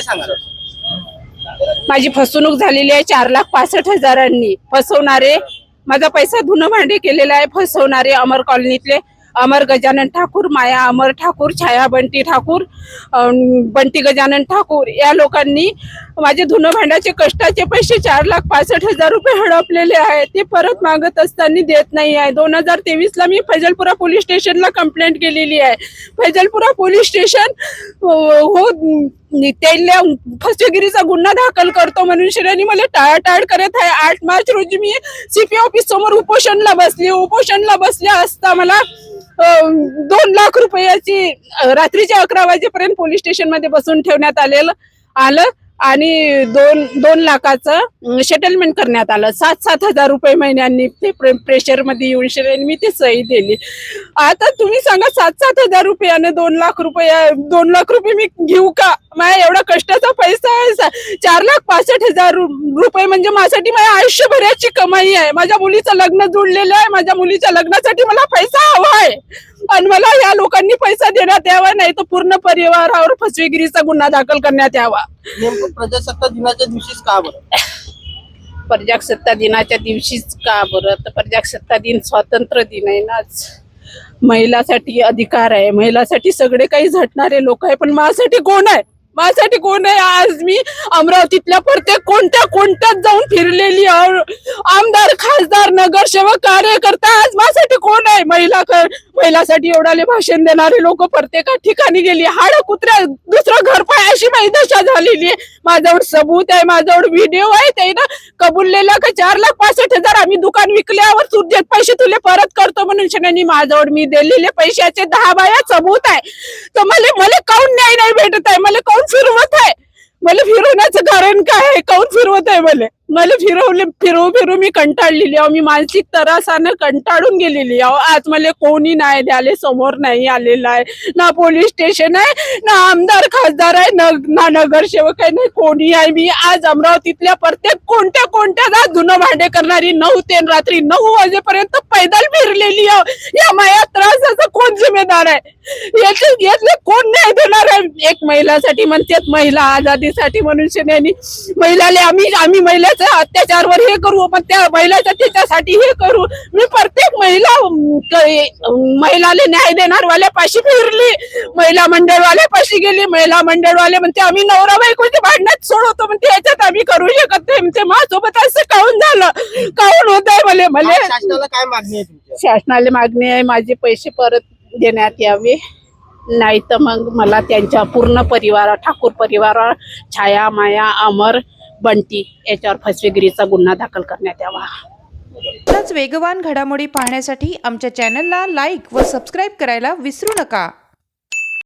काय सांगाल? माझी फसवणूक झालेली आहे 4,65,000 फसवणारे, माझा पैसा धुणं भांडे केलेला आहे फसवणारे अमर कॉलनीतले अमर गजानन ठाकूर, माया अमर ठाकूर, छाया बंटी ठाकूर, बंटी गजानन ठाकूर या लोकांनी माझे धुणं भांड्याचे कष्टाचे पैसे 4,65,000 रुपये हडपलेले आहे. ते परत मागत असताना देत नाही आहे. 2023ला मी फैजलपुरा पोलीस स्टेशनला कंप्लेंट केलेली आहे. फैजलपुरा पोलीस स्टेशन हो त्याला फसवेगिरीचा गुन्हा दाखल करतो म्हणून श्रेणी मला टाळाटाळ करत आहे. 8 मार्च रोजी मी सीपी ऑफिस समोर उपोषणला बसले असता मला 2 लाख रुपयाची रात्रीच्या 11 वाजेपर्यंत पोलीस स्टेशन मध्ये बसून ठेवण्यात आलं आणि 2 लाखाचं सेटलमेंट करण्यात आलं. 7,000 रुपये महिन्यांनी ते प्रेशर मध्ये येऊन श्रेणी मी ते सही दिली. आता तुम्ही सांगा 7,000 रुपयाने 2 लाख रुपये मी घेऊ का? माझ्या एवढा कष्टाचा पैसा आहे. 4,65,000 रुपये म्हणजे माझ्यासाठी माझ्या आयुष्यभराची कमाई आहे. माझ्या मुलीचं लग्न जुळलेलं आहे. माझ्या मुलीच्या लग्नासाठी मला पैसा हवा आहे आणि मला या लोकांनी पैसा देण्यात यावा, नाही तर पूर्ण परिवारावर फसवेगिरीचा गुन्हा दाखल करण्यात यावा. नेमकं प्रजासत्ताक दिनाच्या दिवशीच का बरं? प्रजासत्ताक दिनाच्या दिवशीच का बरं? तर प्रजासत्ताक दिन स्वातंत्र्य दिन आहे ना. आज महिलासाठी अधिकार आहे, महिलासाठी सगळे काही झटणारे लोक आहे, पण माझ्यासाठी कोण आहे? आज मी अमरावतीतल्या प्रत्येक कोणत्यात जाऊन फिरलेली आमदार, खासदार, नगरसेवक, कार्यकर्ता, आज माझ्यासाठी कोण आहे? महिलासाठी एवढाले भाषण देणारे लोक प्रत्येक ठिकाणी गेली. हाड कुत्र्या दुसरं घर पाय अशी माझी दशा झालेली आहे. माझ्यावर सबूत आहे, माझ्यावर व्हिडिओ आहे. त्यानं कबुललेला का 4,65,000 आम्ही दुकान विकल्यावर तू देत पैसे तुले परत करतो म्हणून शनानी माझ्यावर मी दिलेले पैशाचे 10 बाया सबूत आहे. तर मला काऊन न्याय नाही भेटत आहे? मला काऊन फिरवत आहे? मला फिरवण्याचं कारण काय आहे? काऊन फिरवत आहे? मला फिरवू मी कंटाळलेली आहे. मी मानसिक त्रासानं कंटाळून गेलेली आहे. आज मला कोणी नाही द्याले, समोर नाही आलेला आहे. ना पोलीस स्टेशन आहे, ना आमदार खासदार आहे, ना नगरसेवक आहे, ना कोणी आहे. मी आज अमरावतीतल्या प्रत्येक कोणत्या धुणं भांडे करणारी 9 ते रात्री 9 वाजेपर्यंत पैदल फिरलेली आहे. या माझ्या त्रासाचा कोण जिम्मेदार आहे? यातले कोण नाही देणार आहे? एक महिलासाठी म्हणतात, महिला आझादीसाठी म्हणून महिलाले आम्ही महिलाच्या अत्याचारवर हे करू, पण त्या महिलाच्या त्याच्यासाठी हे करू. मी प्रत्येक महिलाले न्याय देणार वाल्यापाशी फिरली, महिला मंडळवाल्यापाशी गेली. महिला मंडळवाले म्हणते आम्ही नवरा बायकोचे भांडणात सोडवतो, म्हणते याच्यात आम्ही करू शकत नाही. म्हणते माझ्यासोबत असं काऊन झालं, काऊन होत आहे? मला शासनाला काय मागणी आहे तुमची? शासनाला मागणी आहे माझे पैसे परत देण्यात यावे, नाही तर मग मला त्यांच्या पूर्ण परिवार, ठाकूर परिवार, छाया, माया, अमर, बंटी याच्यावर फसवेगिरीचा गुन्हा दाखल करण्यात यावा. वेगवान घडामोडी पाहण्यासाठी आमच्या चॅनलला लाईक व सबस्क्राईब करायला विसरू नका.